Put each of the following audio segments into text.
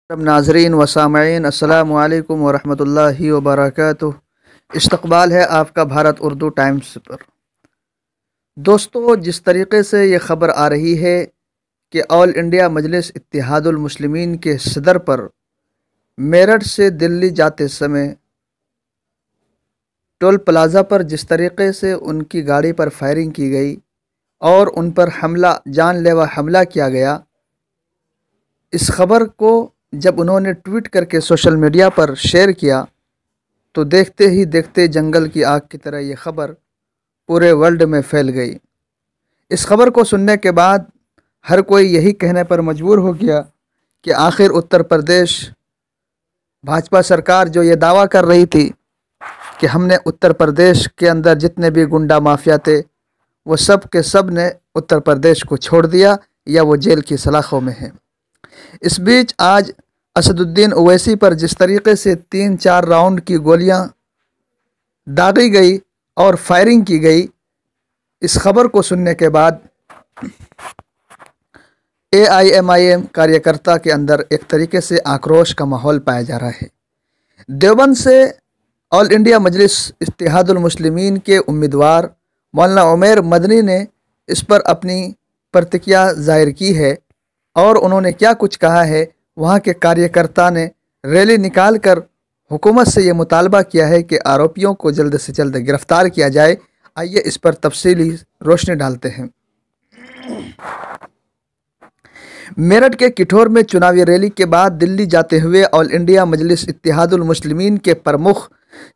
नाज़रीन व सामईन अस्सलामु अलैकुम व रहमतुल्लाहि व बरकातुहू। इस्तक़बाल है आपका भारत उर्दू टाइम्स पर। दोस्तों, जिस तरीके से ये ख़बर आ रही है कि ऑल इंडिया मजलिस इत्तेहादुल मुस्लिमीन के सदर पर मेरठ से दिल्ली जाते समय टोल प्लाज़ा पर जिस तरीके से उनकी गाड़ी पर फायरिंग की गई और उन पर हमला, जानलेवा हमला किया गया, इस खबर को जब उन्होंने ट्वीट करके सोशल मीडिया पर शेयर किया तो देखते ही देखते जंगल की आग की तरह ये खबर पूरे वर्ल्ड में फैल गई। इस खबर को सुनने के बाद हर कोई यही कहने पर मजबूर हो गया कि आखिर उत्तर प्रदेश भाजपा सरकार जो ये दावा कर रही थी कि हमने उत्तर प्रदेश के अंदर जितने भी गुंडा माफिया थे वो सब के सब ने उत्तर प्रदेश को छोड़ दिया या वो जेल की सलाखों में है। इस बीच आज असदुद्दीन ओवैसी पर जिस तरीके से 3-4 राउंड की गोलियां दागी गई और फायरिंग की गई, इस खबर को सुनने के बाद AIMIM कार्यकर्ता के अंदर एक तरीके से आक्रोश का माहौल पाया जा रहा है। देवबंद से ऑल इंडिया मजलिस इत्तेहादुल मुस्लिमीन के उम्मीदवार मौलाना उमैर मदनी ने इस पर अपनी प्रतिक्रिया जाहिर की है और उन्होंने क्या कुछ कहा है। वहाँ के कार्यकर्ता ने रैली निकाल कर हुकूमत से ये मुतालबा किया है कि आरोपियों को जल्द से जल्द गिरफ्तार किया जाए। आइए इस पर तफसीली रोशनी डालते हैं। मेरठ के किठौर में चुनावी रैली के बाद दिल्ली जाते हुए ऑल इंडिया मजलिस इत्तेहादुल मुस्लिमीन के प्रमुख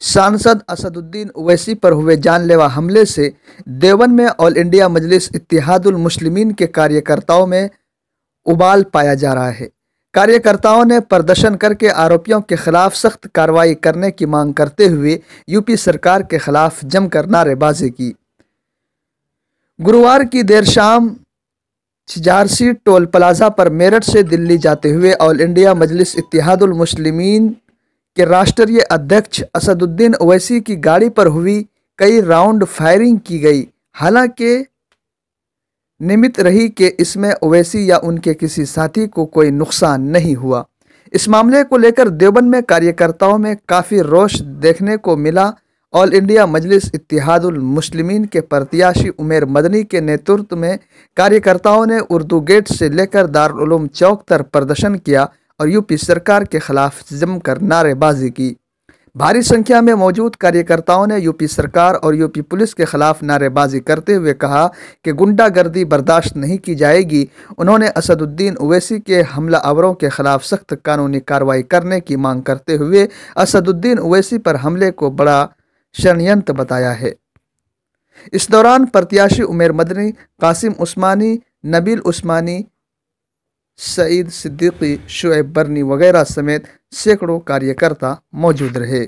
सांसद असदुद्दीन ओवैसी पर हुए जानलेवा हमले से देवबंद में ऑल इंडिया मजलिस इत्तेहादुल मुस्लिमीन के कार्यकर्ताओं में उबाल पाया जा रहा है। कार्यकर्ताओं ने प्रदर्शन करके आरोपियों के खिलाफ सख्त कार्रवाई करने की मांग करते हुए यूपी सरकार के खिलाफ जमकर नारेबाजी की। गुरुवार की देर शाम झारसी टोल प्लाजा पर मेरठ से दिल्ली जाते हुए ऑल इंडिया मजलिस इत्तेहादुल मुस्लिमीन के राष्ट्रीय अध्यक्ष असदुद्दीन ओवैसी की गाड़ी पर हुई कई राउंड फायरिंग की गई। हालांकि निमित रही कि इसमें ओवैसी या उनके किसी साथी को कोई नुकसान नहीं हुआ। इस मामले को लेकर देवबंद में कार्यकर्ताओं में काफ़ी रोष देखने को मिला। ऑल इंडिया मजलिस इत्तेहादुल मुस्लिमीन के प्रत्याशी उमैर मदनी के नेतृत्व में कार्यकर्ताओं ने उर्दू गेट से लेकर दारुल उलूम चौक तक प्रदर्शन किया और यूपी सरकार के खिलाफ जमकर नारेबाजी की। भारी संख्या में मौजूद कार्यकर्ताओं ने यूपी सरकार और यूपी पुलिस के खिलाफ नारेबाजी करते हुए कहा कि गुंडागर्दी बर्दाश्त नहीं की जाएगी। उन्होंने असदुद्दीन ओवैसी के हमलावरों के खिलाफ सख्त कानूनी कार्रवाई करने की मांग करते हुए असदुद्दीन ओवैसी पर हमले को बड़ा षड्यंत्र बताया है। इस दौरान प्रत्याशी उमैर मदनी, कासिम उस्मानी, नबील उस्मानी, सईद सिद्दीकी, शुएब बरनी वगैरह समेत सैकड़ों कार्यकर्ता मौजूद रहे।